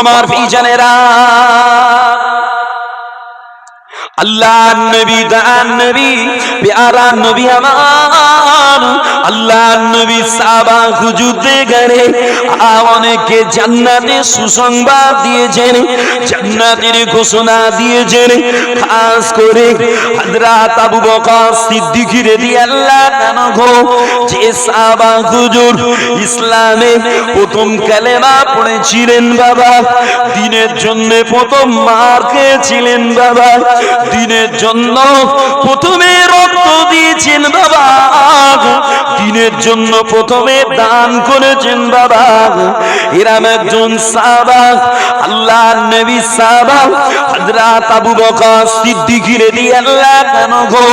আমার ভাইজানেরা, আল্লাহ নবী দান নবী প্যারা নবী আমার আল্লাহ নবী সাহাবা হুজুরদের ঘরে অনেকে জান্নাতের সুসংবাদ দিয়েছেন, জান্নাতের ঘোষণা দিয়েছেন। খাস করে হযরত আবু বকর সিদ্দিক রাদিয়াল্লাহু আনহু, যে সাহাবা হুজুর ইসলামে প্রথম কালেমা পড়েছিলেন বাবা, দ্বীনের জন্য প্রথম মার খেয়েছিলেন বাবা, দ্বীনের জন্য প্রথমে রক্ত দিয়েছেন বাবা, দ্বীনের জন্য প্রথমে দান করেছেন বাবা। এরকম একজন সাহাবা, আল্লাহ নবী সাহাবা হযরত আবু বকর সিদ্দিক রাদিয়াল্লাহু আনহু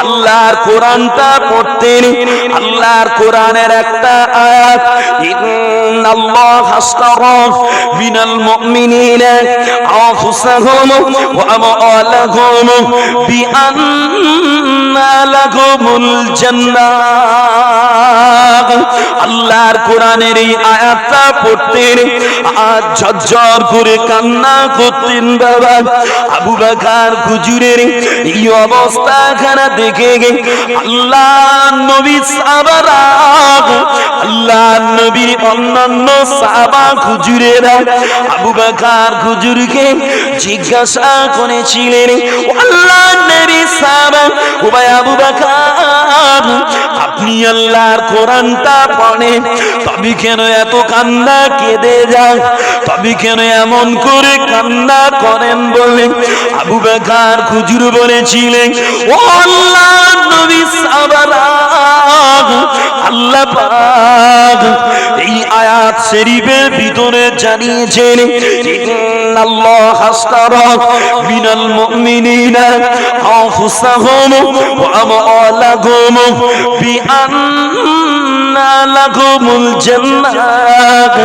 আল্লাহর কোরআনটা পড়তেন। আল্লাহর কোরআনের একটা আয়াত, ইন্নাল্লাহ আশতারা মিনাল মুমিনিনা আনফুসাহুম ওয়া আমওয়ালাহুম বিআন্না লাহুমুল জান্নাহ। আল্লাহর কোরআনের এই আয়াতটা পড়তেন আর ঝরঝর করে কান্না করতেন বাবা। আবু বকর হুজুরের এই অবস্থা খানা দেখে আল্লাহ নবী সাহাবারা, আল্লাহ নবীর অন্যান্য সাহাবা হুজুরেরা আবু বকর হুজুরকে জিজ্ঞাসা করেছিলেন, আল্লাহ নবী সাহাবা, ও ভাই আবু বকর, আপনি আল্লাহর কোরআনটা পড়েন, তবে কেন এত কান্না কেঁদে যায়, তবে কেন এমন করে কান্না করেন বলে আবু বকর হুজুর বলেছিলেন, ও আল্লাহ নবী সাহাবারা, আল্লাহ পাক এই আয়াত শরীফের ভিতরে জানিয়েছেন, ইন্নাল্লাহ আশতারা মিনাল মুমিনিনা আনফুসাহুম ওয়া আমওয়ালাহুম বিআন্না লাহুমুল জান্নাহ।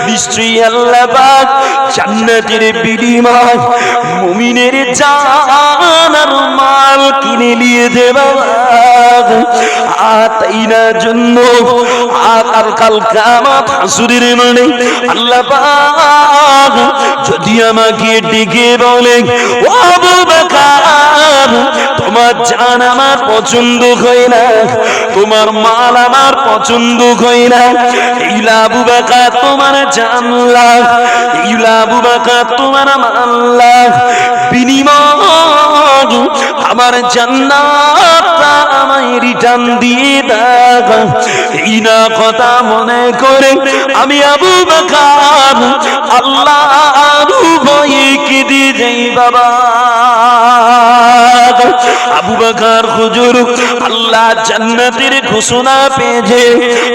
নিশ্চয়ই আল্লাহ পাক জান্নাতের বিনিময় মুমিনের জান আর মাল কিনে নিয়ে দেবে। আতাইনা জন্য আর কাল কিয়ামত হাসুরের মানে আল্লাহ পাক যদি আমাকে ডেকে বলে, ও আবু বকর, তোমার জান আমার পছন্দ হয় না, তোমার মাল আমার পছন্দ হয় না, ইলা আবু বকর তোমার জান লাগ, ইলা আবু বকর তোমার মাল লাগ, বিনিময় আমার জান্নাতটা আমায় রিটার্ন দিয়ে দাও। এই না কথা মনে করে আমি আবু বকর আল্লাহর ভয়ে কেঁদে যাই বাবা। আবু বকর হুজুর আল্লাহ জান্নাতের ঘোষণা পেয়েছে,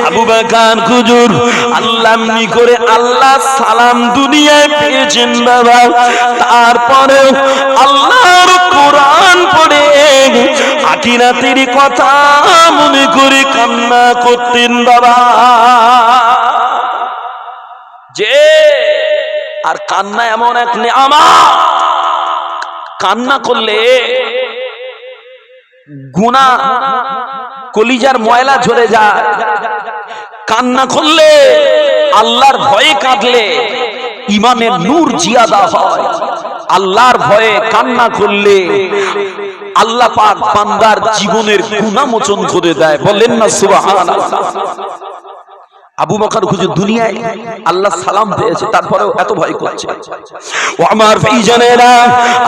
আবু বকর হুজুর আল্লাহ এমনি করে আল্লাহ সালাম দুনিয়ায় পেয়েছেন বাবা। তারপরে আল্লাহর কোরআন পড়ে আখিরাতের কথা মনে করে কান্না করতেন বাবা। যে আর কান্না এমন এক নেয়ামত, কান্না করলে গুনাহ কলিজার ময়লা ঝরে যায়, কান্না করলে আল্লাহর ভয়ে কাঁদলে ইমানের নূর জিয়াদা হয়। আল্লাহর ভয়ে কান্না করলে আল্লাহ পাক বান্দার জীবনের গুনাহ মোচন করে দেয়, বলেন না সুবহানাল্লাহ। আবু বকর হুজুর দুনিয়ায় আল্লাহ সালাম পেয়েছে, তারপরেও এত ভয় করছে। ও আমার ভাইজানেরা,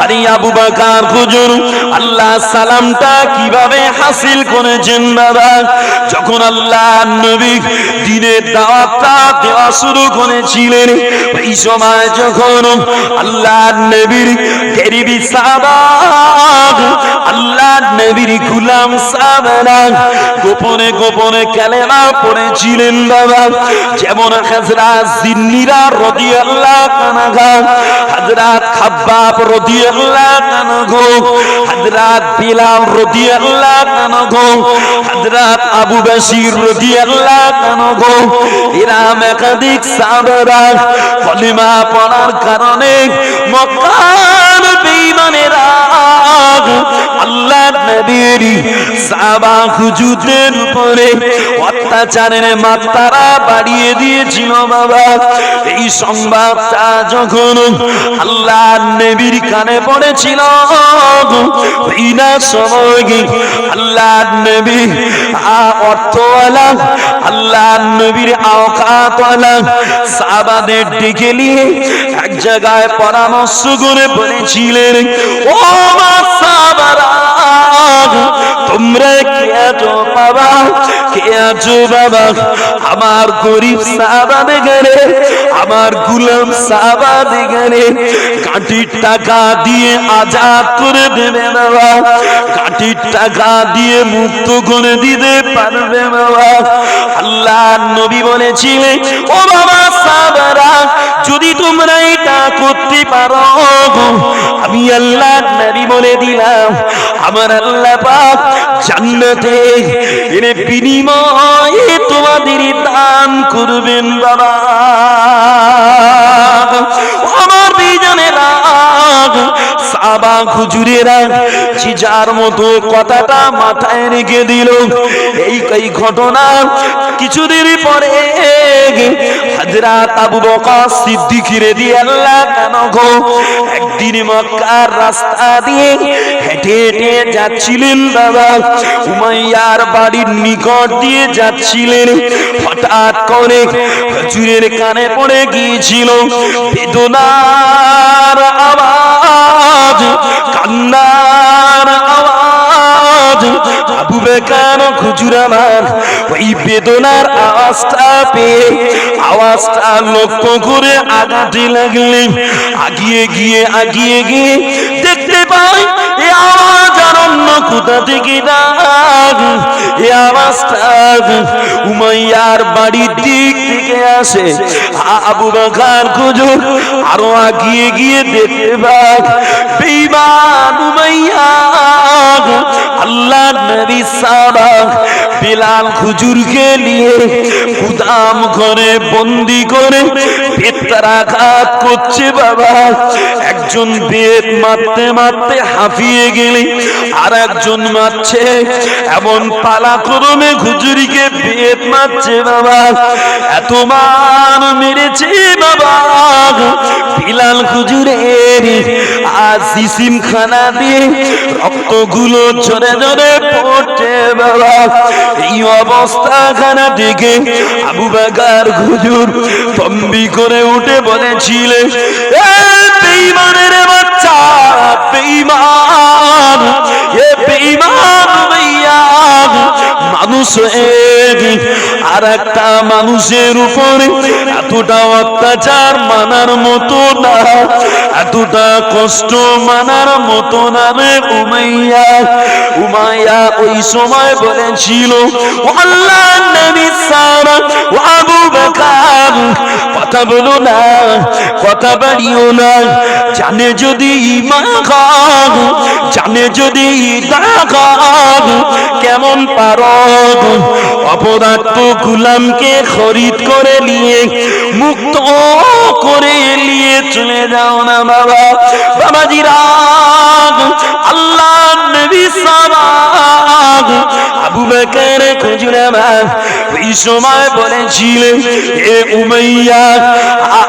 আরে আবু বকর হুজুর আল্লাহ সালামটা কিভাবে হাসিল করেছেন বাবা? যখন আল্লাহ নবী দ্বীনের দাওয়াতটা দেওয়া শুরু করেছিলেন, এই সময় যখন আল্লাহ নবীর গরিবি সাহাবা, আল্লাহ নবীর গোলাম সাহাবারা গোপনে গোপনে কালেমা পড়েছিলেন বাবা। যেমন হযরত জিন্নিরা রাদিয়াল্লাহু আনহু, হযরত খাব্বাব রাদিয়াল্লাহু আনহু, হযরত বিলাল রাদিয়াল্লাহু আনহু, হযরত আবু বশির রাদিয়াল্লাহু আনহু, এরকম একাধিক সাহাবারা কলিমা পড়ার কারণে মক্কার বেঈমানেরা আল্লাহ নবীর সাহাবা হুজুরদের উপরে অত্যাচারের মাত্রা বাড়িয়ে দিয়েছিল বাবা। এই সংবাদটা যখন আল্লাহ নবীর কানে পড়েছিল, ওই না সময় আল্লাহ নবী অর্থওয়ালা, আল্লাহ নবীর আওকাতওয়ালা সাহাবাদের ডেকে নিয়ে এক জায়গায় পরামর্শ করে বলেছিলেন, ও মা সাহাবারা, তোমরা কে আছো বাবা, কে আছো বাবা? আমার গরিব সাহাবাদে গেলে, আমার গুলাম সাহাবাদে গেলে কাঠির টাকা দিয়ে আজাদ করে দেবে বাবা, কাঠির টাকা দিয়ে মুক্ত করে দিতে পারবে বাবা। আল্লাহ নবী বলেছিলেন, ও বাবা সাহাবারা, যদি তোমরা এটা করতে পারো, আমি আল্লাহ নবী বলে দিলাম, আমার আল্লাহ পাক জান্নাতে এর বিনিময়ে তোমাদের দান করবেন বাবা। আমার বিজনেরা সাহাবা হুজুরেরা যে যার মতো কথাটা মাথায় রেখে দিল। এই ঘটনা কিছুদিন পরে হযরত আবু বকর সিদ্দিক রাদিয়াল্লাহু আনহু একদিন মক্কার রাস্তা দিয়ে হেঁটে হেঁটে যাচ্ছিলেন বাবা, উমাইয়ার বাড়ির নিকট দিয়ে যাচ্ছিলেন। হঠাৎ করে হুজুরের কানে পড়ে গিয়েছিল বেদনার আওয়াজ, কান্নার আওয়াজ। আবু বকর হুজুর আমার ওই বেদনার আওয়াজটা পেয়ে আওয়াজটা লক্ষ্য করে আগাতে লাগলেন। আগিয়ে গিয়ে দেখতে পাই এই আওয়াজ আর অন্য কোথা থেকে না, এই আওয়াজটা উমাইয়ার বাড়ির দিক থেকে আসে। আবু বকর হুজুর আরো আগিয়ে গিয়ে দেখতে পাই বেঈমান উমাইয়া আল্লাহ নবী সাহাবা বিলাল হুজুরকে নিয়ে গুদাম ঘরে বন্দি করে বেত্রাঘাত করছে বাবা। একজন বেত মারতে মারতে হাঁপিয়ে গেলে আর একজন মারছে, এমন পালাক্রমে হুজুরিকে বেত মারছে বাবা। এত মান মেরেছে বাবা বিলাল হুজুরের আজ জিসিম খানা দিয়ে রক্তগুলো ঝরে ঝরে পড়ছে বাবা। এই অবস্থা খানা দেখে আবু বকর হুজুর তম্বি করে উঠে বলেছিলেন, বেঈমানের বাচ্চা, বেঈমান, এ বেঈমান ভাইয়া, মানুষ আর একটা মানুষের উপরে এতটা অত্যাচার মানার মতো না, এতটা কষ্ট মানার মতো না রে উমাইয়া ওই সময় বলেছিল, আল্লাহ নবী সারা ও আবু বকর কথা বলো না, কথা বাড়িও না, জানে যদি ঈমান, জানে যদি দাগাগ, কেমন পারো অপরাধ গোলামকে খরিদ করে নিয়ে মুক্ত করে নিয়ে চলে যাও না বাবা। বাবাজিরা আল্লাহ নবী সাহাবা আবু বকর হুজুর আমার ওই সময় বলেছিলেন, এ উমাইয়া,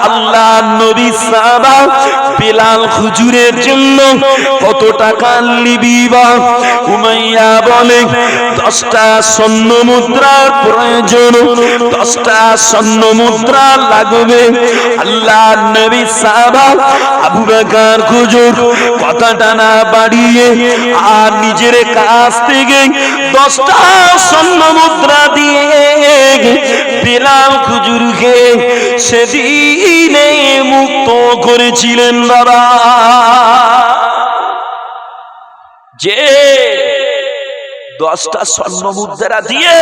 আল্লাহ নবী সাহাবা বিলাল হুজুরের জন্য কত টাকা নিবি বা? উমাইয়া বলে 10টা স্বর্ণ মুদ্রার প্রয়োজন, 10টা স্বর্ণ মুদ্রা লাগবে। আল্লাহ নবী সাহাবা আবু বকর হুজুর কথাটা না বাড়িয়ে আর নিজের কাছ থেকে 10টা স্বর্ণ মুদ্রা দিয়ে বিলাল হুজুরকে সেদিনে মুক্ত করেছিলেন বাবা। যে 10টা স্বর্ণ মুদ্রা দিয়ে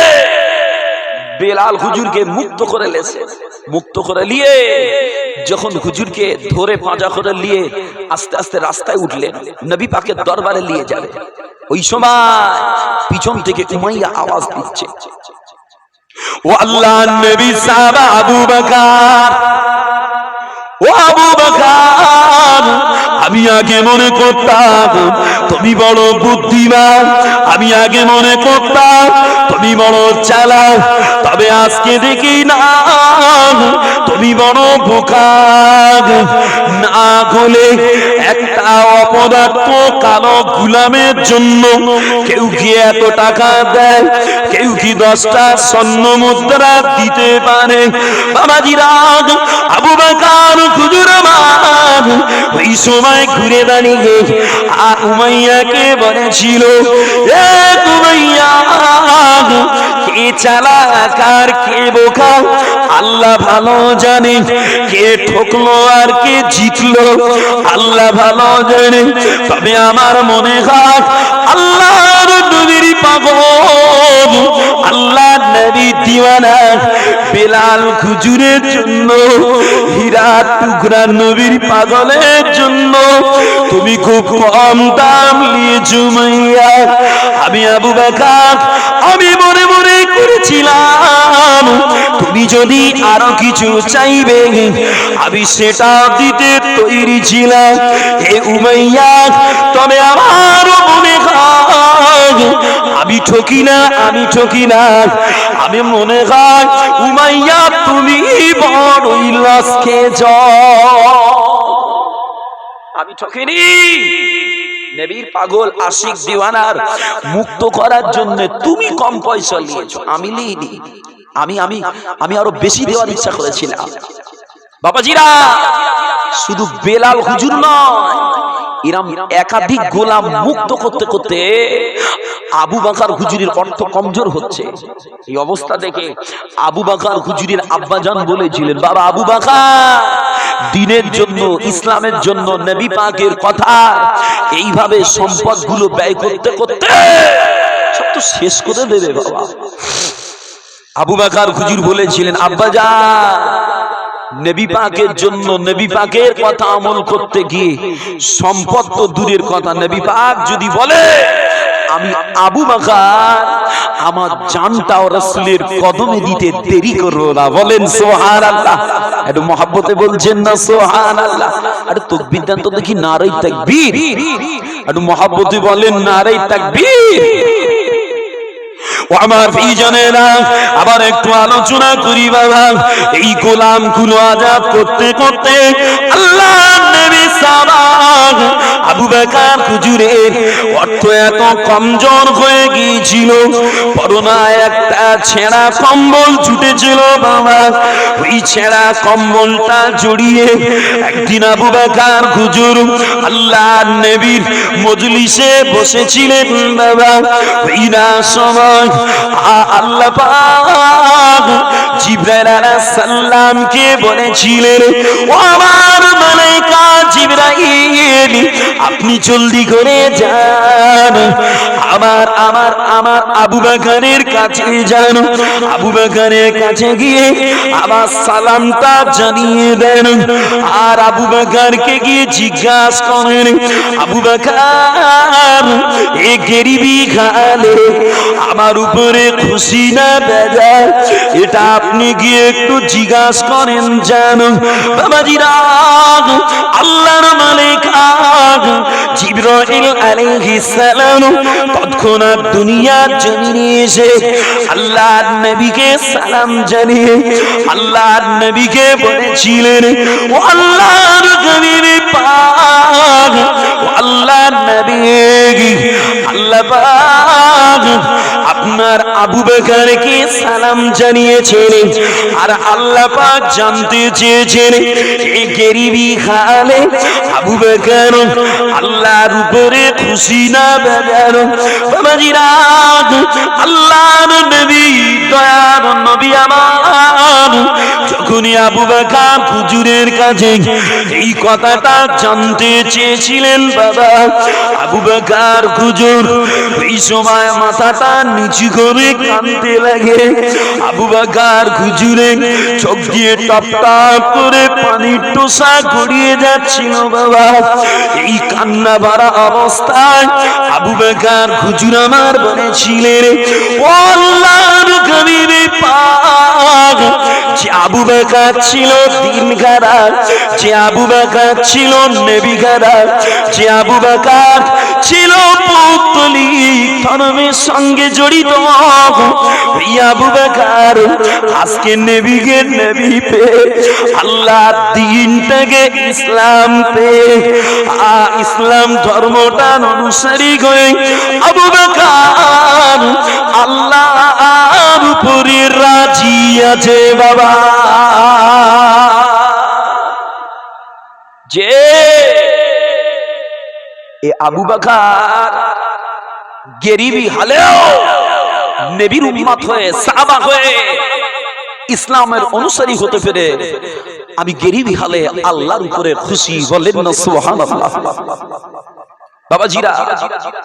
বেলাল হুজুরকে মুক্ত করে লেছে, মুক্ত করে নিয়ে যখন হুজুরকে ধরে পাঁজা করে নিয়ে আস্তে আস্তে রাস্তায় উঠলেন, নবী পাকের দরবারে নিয়ে যাবে, ওই সময় পিছন থেকে উমাইয়া আওয়াজ দিচ্ছে, ও আল্লাহ নবী সাহাবা আবু বকর, ও আবু বকর, আমি আগে মনে করতাম তুমি বড় বুদ্ধিমান, আমি আগে মনে করতাম তুমি বড় চালাক, তবে আজকে দেখি না তুমি বড় বোকা। না হলে একটা অপদার্থ কালো গোলামের জন্য কেউ কি এত টাকা দেয়? কেউ কি 10টা স্বর্ণ মুদ্রা দিতে পারে? বাবাজিরা, আবু বকর হুজুর আমার ওই সময় ঘুরে দাঁড়িয়ে উমাইয়াকে বলেছিল, এ উমাইয়া, কে চালাক আর কে বোকা আল্লাহ ভালো জানে, কে ঠকলো আর কে জিতলো আল্লাহ ভালো জানে। তবে আমার মনে হয় আল্লাহর নবীর পাগল, আল্লাহর নবীর দিওয়ানা বেলাল হুজুরের জন্য, হীরা টুকরা নবীর পাগলের জন্য তুমি খুব কম দাম নিয়েছো মাইয়া। আমি আবু বকর আমি মনে মনে করেছিলাম তুমি যদি আরো কিছু চাইবে আমি সেটা দিতে তৈরি ছিলাম। হে উমাইয়া, তবে আমার মনে হয় আমি ঠকি না, আমি ঠকি না। আমি মনে হয় উমাইয়া তুমি বড়ই লস খেয়েছ। আমি ঠকিনি। নবীর পাগল আশিক দিওয়ানার মুক্ত করার জন্য তুমি কম পয়সা নিয়েছো, আমি নিইনি। আমি আমি আমি আরো বেশি দেওয়ার ইচ্ছা করেছিলাম। বাবাজিরা, শুধু বেলাল হুজুর নয়, এরম একাধিক গোলাম মুক্ত করতে করতে আবু বকর হুজুরের অর্থ কমজোর হচ্ছে। এই অবস্থা দেখে আবু বকর হুজুরের আব্বাজান বলেছিলেন, বাবা আবু বকর, দ্বীনের জন্য, ইসলামের জন্য, নবী পাকের কথা এইভাবে সম্পদগুলো ব্যয় করতে করতে সব তো শেষ করে দেবে বাবা। আবু বকর হুজুর বলেছিলেন, আব্বাজান, নবী পাকের জন্য, নবী পাকের কথা আমল করতে গিয়ে সম্পদ তো দূরের কথা, নবী পাক যদি বলে আমি আবু বকর আমার জানটাও রাসূলের কদমে দিতে দেরি করব না। বলেন সুবহানাল্লাহ। একটু মহব্বতে বলছেন না সুবহানাল্লাহ? আরে তাকবীর দেন তো দেখি, নারে তাকবীর। একটু মহব্বতে বলেন নারে তাকবীর। ও আমার ভাইজানেরা, আবার একটু আলোচনা করি বাবা। এই গোলাম গুলো আজাদ করতে করতে আল্লাহর নবী সাহাবাগ আবু বকর হুজুরের অর্থ এত কমজোর হয়ে গিয়েছিল, পরনায় একটা ছেঁড়া কম্বল ছুটেছিল বাবা। ওই ছেঁড়া কম্বলটা জড়িয়ে একদিন আবু বকর হুজুর আল্লাহর নবীর মজলিসে বসেছিলেন বাবা। ওই না সময় আল্লাহ পাক জিবরাইল আলাইহিস সালামকে বলেছিলেন, ও আমার মালায়েকা জিবরাইল, আপনি জলদি করে যান, আমার আমার আমার আবু বকরের কাছে যান। আবু বকরের কাছে গিয়ে আমার সালামটা জানিয়ে দেন। আর আবু বকরকে গিয়ে জিজ্ঞাসা করেন, আবু বকর, এ গরিবি খালে আমার উপরে খুশি না বেজার, এটা আপনি গিয়ে একটু জিজ্ঞাসা করেন জানো। বাবাজিরা, আল্লাহর মালায়েকা জিবরাইল আলাইহিস সালাম তৎক্ষণাৎ দুনিয়ার জমিনে এসে আল্লাহর নবীকে সালাম জানিয়ে আল্লাহর নবীকে বলেছিলেন, ও আল্লাহর হাবিব পাক, ও আল্লাহর নবী, আল্লাহ পাক আপনার আবু বকরকে সালাম জানিয়েছেন। আর আল্লাহ পাক জানতে চেয়েছেন এই গরিবি হালে আবু বকর আল্লাহর উপরে খুশি না বেজার। বাবাজিরা, আল্লাহর নবী, দয়ার নবী আমার যখনই আবু বকর হুজুরের কাছে এই কথাটা জানতে চেয়েছিলেন বাবা, আবু বকর হুজুর এই সময় মাথাটা নিচু করে কাঁদতে লাগে। আবু বকর হুজুরের চোখ দিয়ে টপ টপ করে পানির টোসা গড়িয়ে যাচ্ছিল বাবা। এই কান্না ভরা অবস্থায় আবু বকর হুজুর আমার বলেছিলেন, ও আল্লাহর হাবিব পাক, যে আবু বকর ছিল দিনখারাপ, যে আবু বকর ছিল নবীখারাপ, যে আবু বকর ছিল পৌত্তলিক ধর্মের সঙ্গে জড়িত, ওই আবু বকর আজকে নবীকে নবী পেয়ে আল্লাহ দিনটাকে ইসলাম পেয়ে ইসলাম ধর্মটার অনুসারী হয়ে আবু বকর আল্লাহর উপরে রাজি আছে বাবা। যে এ আবু বকর গরিবী হালেও নবীর উম্মত হয়ে সাহাবা হয়ে ইসলামের অনুসারী হতে পেরে আমি গরিবী হালে আল্লাহর উপরে খুশি, বলেন না সুবহানাল্লাহ। বাবাজিরা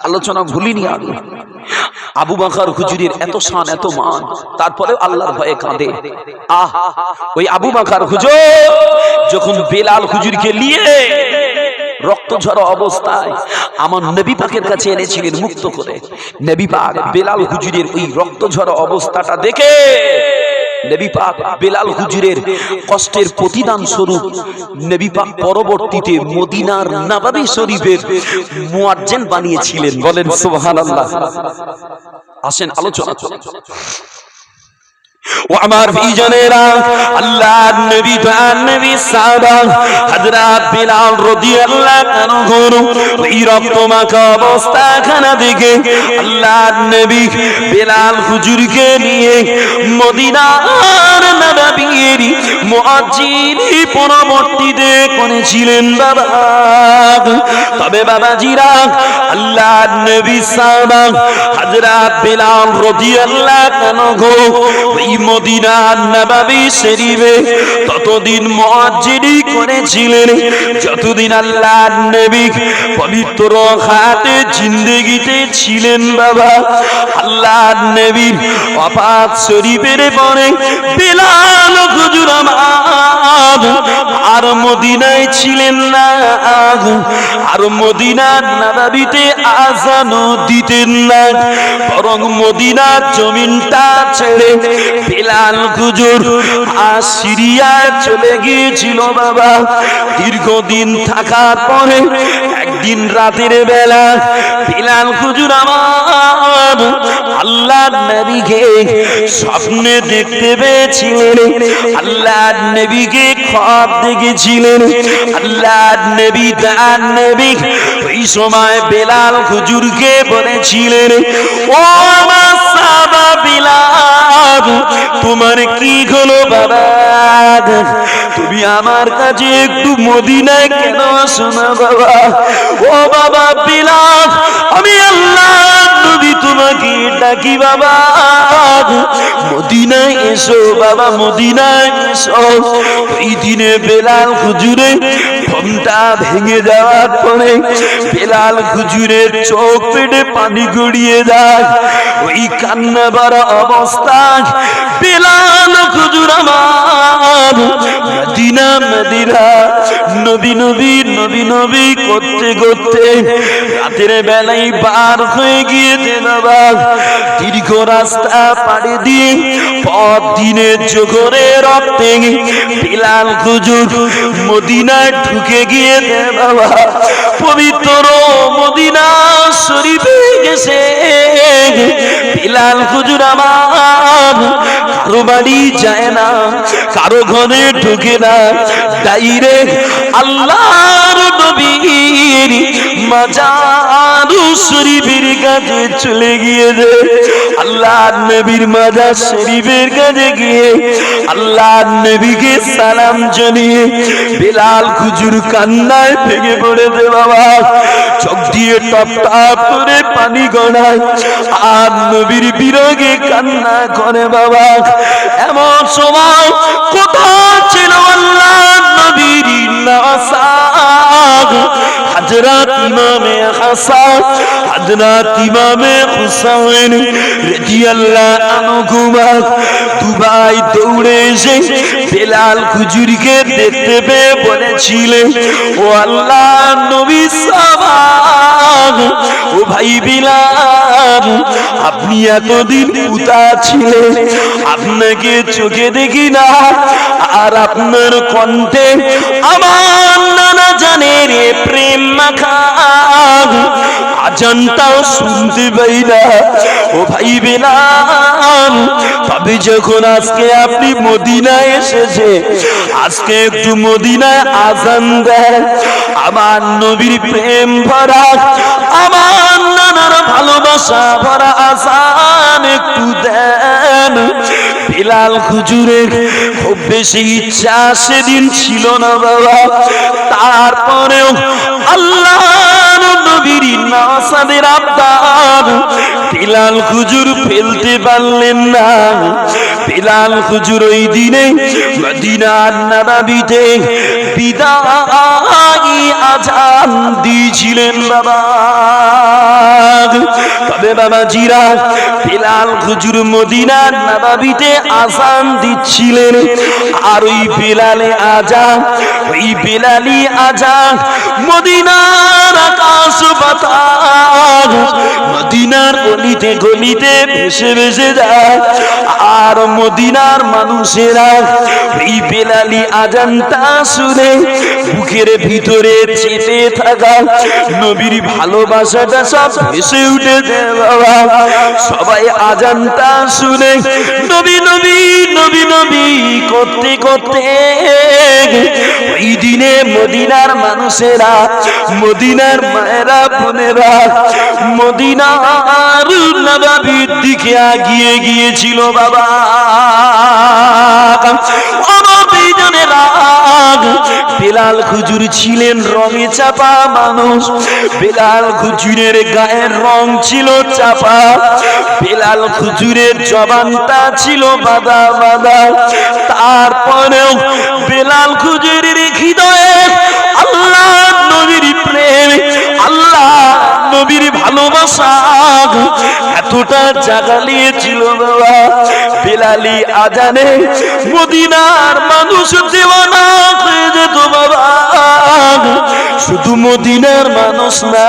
আলোচনা ভুলিনি আমি, আবু বকর হুজুরের এত শান এত মান, তারপরে আল্লাহর ভয়ে কাঁদে। ওই আবু বকর হুজুর যখন বেলাল হুজুরকে নিয়ে রক্ত ঝরা অবস্থায় আমার নবী পাকের কাছে এনেছিলেন মুক্ত করে, নবী পাক বেলাল হুজুরের ওই রক্ত ঝরা অবস্থাটা দেখে নবী পাক বেলাল হুজুরের কষ্টের প্রতিদান স্বরূপ নবী পাক পরবর্তীতে মদিনার নববী শরীফের মুয়াজ্জিন বানিয়েছিলেন, বলেন সুবহানাল্লাহ। আসেন আলোচনা চলে। ও আমার ভাইজানেরা, আল্লাহর নবী দয়ার নবী সাহাবা হযরত বিলাল রাদিয়াল্লাহু আনহু এই রক্তমাখা অবস্থাখানা দেখে আল্লাহর নবী বিলাল হুজুরকে নিয়ে মদিনার নববীর মুয়াজ্জিন পরবর্তীতে করেছিলেন বাবা। তবে বাবাজিরা আল্লাহর নবী সাহাবা হযরত বিলাল রাদিয়াল্লাহু আনহু মদিনার নববী শরীফে ততদিন মুয়াজ্জিনি করেছিলেন যতদিন আল্লাহর নবী পবিত্র হায়াতে জিন্দেগিতে ছিলেন বাবা। আল্লাহর নবীর ওয়াফাত শরীফের পরে বিলাল হুজুর আমার আর মদিনায় ছিলেন না, আর মদিনার নববীতে আযানও দিতেন না, বরং মদিনার জমিনটা ছেড়ে বিলাল হুজুর সিরিয়ায় চলে গিয়েছিল বাবা। দীর্ঘদিন থাকার পরে একদিন রাতের বেলা বিলাল হুজুর আমার আল্লাহর নবীকে স্বপ্নে দেখতে পেয়েছিলেন, আল্লাহর নবীকে খ্বাব দেখেছিলেন। আল্লাহর নবী তার নবী ওই সময় বিলাল হুজুরকে বলেছিলেন, ও আমার সাহাবা বিলাল, তোমার কি হলো বাবা? তুমি আমার কাছে একটু মদিনায় কেন আসো না বাবা? ও বাবা বিলাল, আমি আল্লাহর নবী তোমাকে ডাকি বাবা, মদিনায় এসো বাবা, মদিনায় এসো। ওই দিনে বিলাল হুজুরের ঘুমটা ভেঙে যাওয়ার পরে বিলাল হুজুরের চোখ পেটে পানি গড়িয়ে যায়। ওই কান্না ভরা অবস্থায় বিলাল হুজুর আমার মদিনা মদিনা নবী নবী নবী নবী করতে করতে রাতের বেলায় বার হয়ে গিয়েছে বাবা। দীর্ঘ রাস্তা পাড়ি দিয়ে পথ দিনের জোহরে রক্তে বিলাল হুজুর মদিনায় ঢুকে গিয়েছে বাবা। পবিত্র মদিনা শরীফে গেছে বিলাল হুজুর আমার কারো বাড়ি যায় না, কারো ঘরে ঢুকে না, ডাইরেক্ট আল্লাহর নবীর মাজার শরীফের কাছে চলে গিয়েছে। আল্লাহর নবীর মাজার শরীফের কাছে গিয়ে আল্লাহর নবীকে সালাম জানিয়ে বিলাল হুজুর কান্নায় ভেঙে পড়েছে বাবা। চোখ দিয়ে টপ টপ করে পানি গড়ায় আর নবীর বিরহে কান্না করে বাবা। এমন সময় কোথায় ছিল আল্লাহর নবীর নাসাব হযরত ইমামে হাসান হযরত ইমামে হুসাইন রাদিয়াল্লাহু আনহুমা দুবাই দৌড়ে এসে বিলাল হুজুরকে দেখতে পেয়ে বলেছিলেন, ও আল্লাহর নবী সাহাবা ও ভাই বিলাল, আপনি এতদিন কোথায় ছিলেন? আপনাকে চোখে দেখি না, আর আপনার কণ্ঠে আমার নানা জানের প্রেম মাখা আজানটাও শুনতে পাই না। ও ভাই বিলাল, তবে যখন আজকে আপনি মদিনায় এসেছে, আজকে একটু মদিনায় আজান দেন, আমার নবীর প্রেম ভরা, আমার নানার ভালোবাসা ভরা আজান একটু দেন। বিলাল হুজুরের খুব বেশি ইচ্ছা সেদিন ছিল না বাবা, তারপরেও আল্লাহ নবীর নাসাদের আব্দার বিলাল হুজুর ফেলতে পারলেন না। বিলাল হুজুর ওই দিনে মদিনার নববীতে বিদায়ী আজান দিয়েছিলেন বাবা। তবে বাবা জিরা, বিলাল হুজুর মদিনার নববীতে আজান দিচ্ছিলেন, আর ওই বিলালে আজান, ওই বিলালি আজান মদিনার আকাশ বাতাস, মদিনার গলিতে গলিতে ভেসে ভেসে যায়। আর মদিনার মানুষেরা এই বিলালি আজানটা শুনে বুকের ভিতরে চেপে থাকা নবীর ভালোবাসাটা সব ভেসে উঠেছে বাবা। সবাই আজানটা শুনে নবী নবী নবী নবী করতে করতে ওই দিনে মদিনার মানুষেরা, মদিনার মায়েরা বোনেরা মদিনার নববীর দিকে এগিয়ে গিয়েছিল বাবা। বিলাল হুজুর ছিলেন রঙে চাপা মানুষ, বিলাল হুজুরের গায়ের রং ছিল চাপা, বিলাল হুজুরের জবানটা ছিল বাদা বাদা। তারপরেও বিলাল হুজুরের হৃদয়ে আল্লাহ নবীর প্রেম, আল্লাহ নবীর ভালোবাসা এতটা জায়গা নিয়েছিল বাবা। বিলালি আজানে মদিনার মানুষ দেওয়ানা হয়ে যেত বাবা। শুধু মদিনার মানুষ না,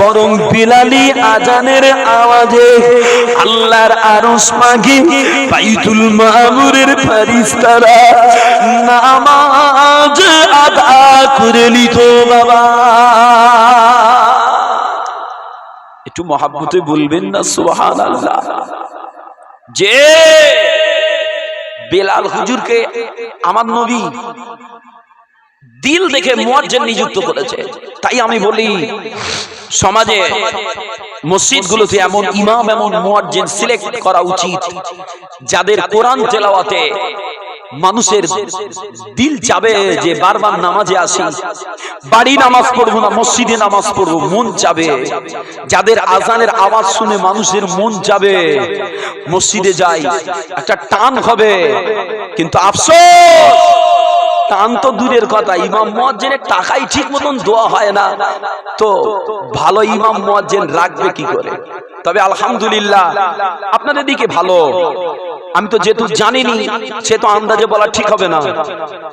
বরং বিলালি আজানের আওয়াজে আল্লাহর আরশ মাগে বাইতুল মামুরের ফেরেশতারা নামাজ আদা করে নিত বাবা। একটু মহাব্বতে বলবেন না সুবহানাল্লাহ। যে বেলাল হুজুরকে আমার নবী দিল দেখে মুয়াজ্জিন নিযুক্ত করেছে। তাই আমি বলি, সমাজে মসজিদগুলোতে এমন ইমাম, এমন মুয়াজ্জিন সিলেক্ট করা উচিত যাদের কোরআন তেলাওয়াতে মানুষের দিল চাবে যে বারবার নামাজে আসি, বাড়ি নামাজ পড়বো না মসজিদে নামাজ পড়বো, মন চাবে। যাদের আজানের আওয়াজ শুনে মানুষের মন চাবে মসজিদে যাই, একটা টান হবে। কিন্তু আফসোস, টান তো দূরের কথা, ইমাম মুয়াজ্জিনের টাকাই ঠিক মতন দেওয়া হয় না, তো ভালো ইমাম মুয়াজ্জিন রাখবে কি করে? তবে আলহামদুলিল্লাহ আপনাদের দিকে ভালো, আমি তো যেহেতু জানিনি সে তো আন্দাজে বলা ঠিক হবে না।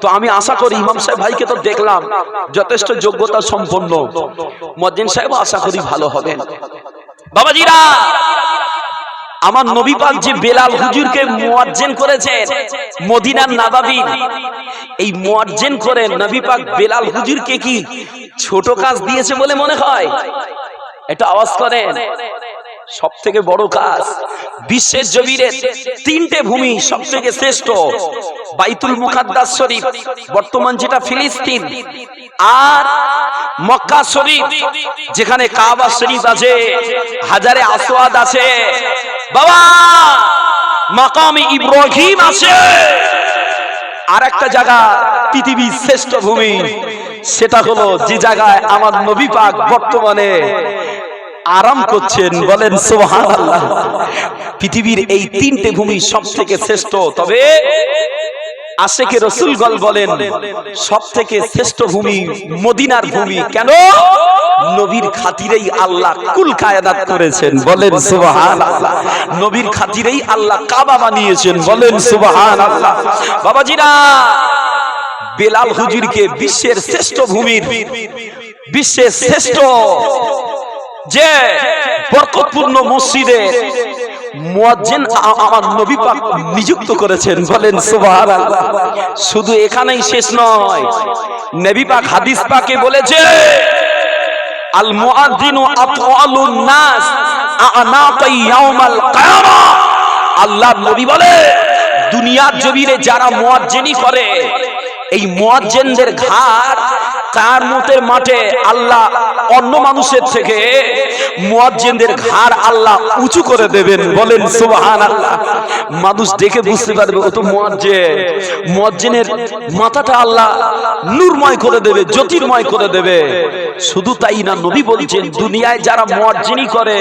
তো আমি আশা করি ইমাম সাহেব ভাইকে তো দেখলাম যথেষ্ট যোগ্যতা সম্পন্ন, মুয়াজ্জিন সাহেব আশা করি ভালো হবেন। বাবাজিরা, আমার নবী পাক যে বেলাল হুজুরকে মুয়াজ্জিন করেছেন মদিনার নববীর, এই মুয়াজ্জিন করে নবী পাক বেলাল হুজুরকে কি ছোট কাজ দিয়েছে বলে মনে হয়? এটা আওয়াজ করেন। সব থেকে বড় কাজ, বিশ্বের জমিনে তিনটে ভূমি সব থেকে শ্রেষ্ঠ, বাইতুল মুকাদ্দাস শরীফ বর্তমান যেটা ফিলিস্তিন, আর মক্কা শরীফ যেখানে কাবা শরীফ আছে, হাজারে আসওয়াদ আছে বাবা, মাকামে ইব্রাহিম আছে। আর একটা জায়গা পৃথিবীর শ্রেষ্ঠ ভূমি, সেটা হলো যে জায়গায় আমার নবী পাক বর্তমানে আরাম করছেন, বলেন সুবহানাল্লাহ। পৃথিবীর এই তিনটে ভূমি সব থেকে শ্রেষ্ঠ, তবে আশিকে রাসূলগণ বলেন সব থেকে শ্রেষ্ঠ ভূমি মদিনার ভূমি। কেন? নবীর খাতিরেই আল্লাহ কুল কায়নাত করেছেন, বলেন সুবহানাল্লাহ। নবীর খাতিরেই আল্লাহ কাবা বানিয়েছেন, বলেন সুবহানাল্লাহ। বাবাজিরা, বেলাল হুজুরকে বিশ্বের শ্রেষ্ঠ ভূমির, বিশ্বের শ্রেষ্ঠ যে বরকতপূর্ণ মসজিদে মুয়াজ্জিন আমার নবী পাক নিযুক্ত করেছেন, বলেন সুবহানাল্লাহ। শুধু এখানেই শেষ নয়, নবী পাক হাদিস পাকে বলেছে আল মুআদ্দিনু আতওয়ালুন নাস আনাকা ইয়াউমাল কিয়ামা। আল্লাহর নবী বলে দুনিয়ার জমিনে যারা মুয়াজ্জিনি করে এই মুয়াজ্জিনদের ঘাড় কিয়ামতের মাঠে আল্লাহ অন্য মানুষের থেকে মুয়াজ্জিনদের ঘাড় আল্লাহ উঁচু করে দেবেন, বলেন সুবহানাল্লাহ। মানুষ দেখে বুঝতে পারবে ও তো মুয়াজ্জিন। মুয়াজ্জিনের মাথাটা আল্লাহ নূরময় করে দেবে, জ্যোতির্ময় করে দেবে। শুধু তাই না, নবী বলছেন দুনিয়ায় যারা মুয়াজ্জিনি করে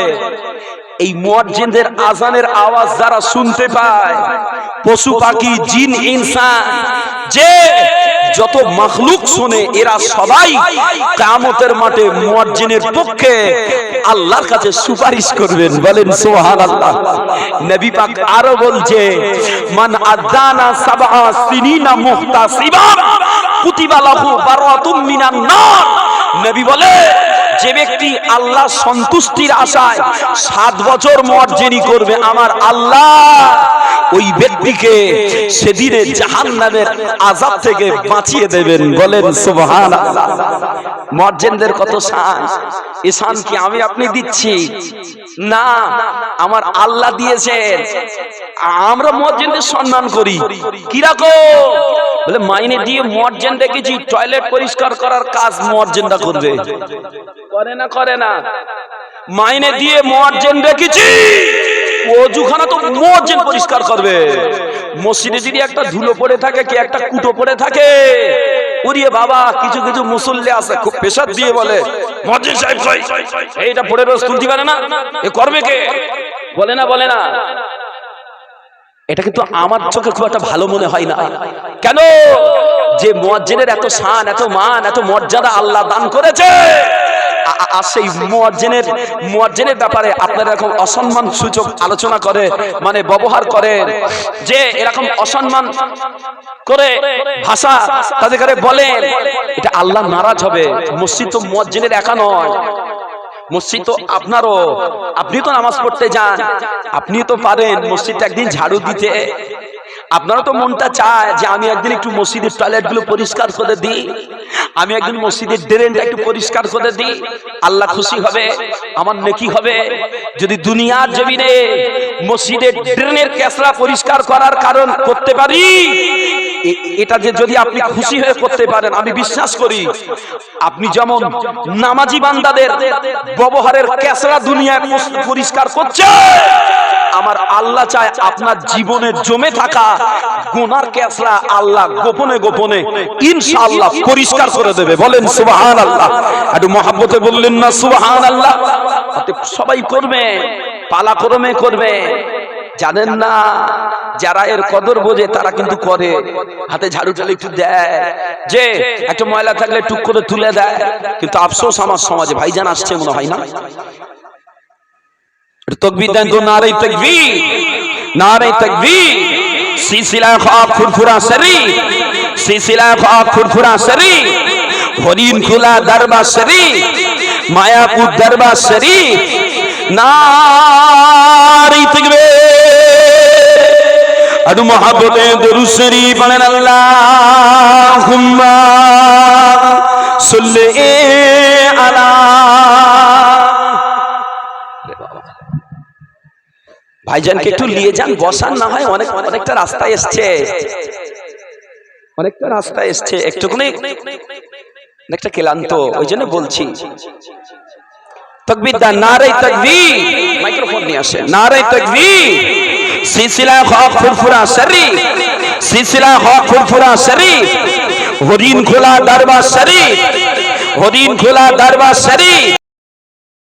এই মুয়াজ্জিনদের আজানের আওয়াজ যারা শুনতে পায়, পশু পাখি জিন ইনসান যে যত মাখলুক শুনে, এরা সবাই কিয়ামতের মাঠে মুয়াজ্জিনের পক্ষে আল্লাহর কাছে সুপারিশ করবেন, বলেন সুবহানাল্লাহ। নবী পাক আরো বলছে মান আযানা সাবআ সিনিনা মুহতাসিবান কুতিবা লাহু বারাতুম মিনান নার। নবী বলে যে ব্যক্তি আল্লাহ সন্তুষ্টির আশায় 7 বছর মুয়াজ্জিনি করবে, আমার আল্লাহ ওই ব্যক্তিকে সেদিনে জাহান্নামের আযাব থেকে বাঁচিয়ে দেবেন, বলেন সুবহানাল্লাহ। মুয়াজ্জিনদের কত শান, এই শান কি আমি আপনি দিচ্ছি না, আমার আল্লাহ দিয়েছেন। আমরা মুয়াজ্জিনদের সম্মান করি কিরকম, বলে মাইনে দিয়ে মুয়াজ্জিন দেখেছি টয়লেট পরিষ্কার করার কাজ মুয়াজ্জিনরা করবে, করে না করে না। মাইনে দিয়ে মুয়াজ্জিন দেখেছি ওযুখানা তো মুয়াজ্জিন পরিষ্কার করবে। মসজিদে যদি একটা ধুলো পড়ে থাকে কি একটা কুটো পড়ে থাকে, ওরে বাবা কিছু কিছু মুসল্লি আছে খুব পেশাব দিয়ে বলে মুয়াজ্জিন সাহেব কই এইটা পড়ে রোজ তুলতে পারে না, এ করবে কে, বলে না বলে না। এটা কিন্তু আমার চোখে খুব একটা ভালো মনে হয় না। কেন? যে মুয়াজ্জিনের এত শান, এত মান, এত মর্যাদা আল্লাহ দান করেছে, আর সেই মুয়াজ্জিনের ব্যাপারে আপনারা এরকম অসম্মান সূচক আলোচনা করে, মানে ব্যবহার করে, যে এরকম অসম্মান করে ভাষা তাদের বলেন, এটা আল্লাহ নারাজ হবে। মসজিদ তো মুয়াজ্জিনের একা নয়, মসজিদ তো আপনারও। আপনি তো নামাজ পড়তে যান, আপনি তো পারেন মসজিদটা একদিন ঝাড়ু দিতে। আপনারও তো মনটা চায় যে আমি একদিন একটু মসজিদের টয়লেট গুলো পরিষ্কার করে দিই, আমি একদিন মসজিদের ড্রেনটা একটু পরিষ্কার করে দিই, আল্লাহ খুশি হবে, আমার নেকি হবে। যদি দুনিয়ার জমিনে মসজিদের ড্রেনের কেসরা পরিষ্কার করার কারণ করতে পারি, এটা যে যদি আপনি খুশি হয়ে করতে পারেন, আমি বিশ্বাস করি আপনি যেমন নামাজি বান্দাদের ব্যবহারের কেসরা দুনিয়ায় পরিষ্কার করছে, আমার আল্লাহ চায় আপনার জীবনে জমে থাকা গুনার কেসরা আল্লাহ গোপনে গোপনে ইনশাআল্লাহ পরিষ্কার করে দেবে, বলেন সুবহানাল্লাহ। একটু মহব্বতে বললেন না সুবহানাল্লাহ। সবাই করবে, পালাক্রমে করবে। জানেন না যারা এর কদর বোঝে তারা কিন্তু করে, হাতে ঝাড়ু টালে একটু দেয়, যে একটা ময়লা থাকলে টুক করে তুলে দেয়। কিন্তু আফসোস আমার সমাজে, ভাইজান আসছে মনে হয় না, তাকবীর দেন তো, নারে তাকবীর, নারে তাকবীর। সিলসিলা খাক ফুরফুরা শরীফ, সিলসিলা খাক ফুরফুরা শরীফ, হরিণ খোলা দরবার শরীফ, মায়াপুর দরবার শরীফ, নারে তাকবীর। আদু মহব্বতে দরুদ শরীফ পড়েন, আল্লাহুম্মা সাল্লি আলা। ভাইজানকে একটু নিয়ে যান, বসান না হয়, অনেকটা রাস্তা এসছে, অনেকটা রাস্তা এসছে, একটুখানি অনেকটা ক্লান্ত, ওই জন্য বলছি। তাকবীর দান, নারে তাকবীর। মাইক্রোফোন নিয়ে আসেন, নারে তাকবীর। সিলসিলা হক ফুরফুরা শরীফ, সিলসিলা হক ফুরফুরা শরীফ, হরিণ খোলা দরবার শরীফ, হরিণ খোলা দরবার শরীফ।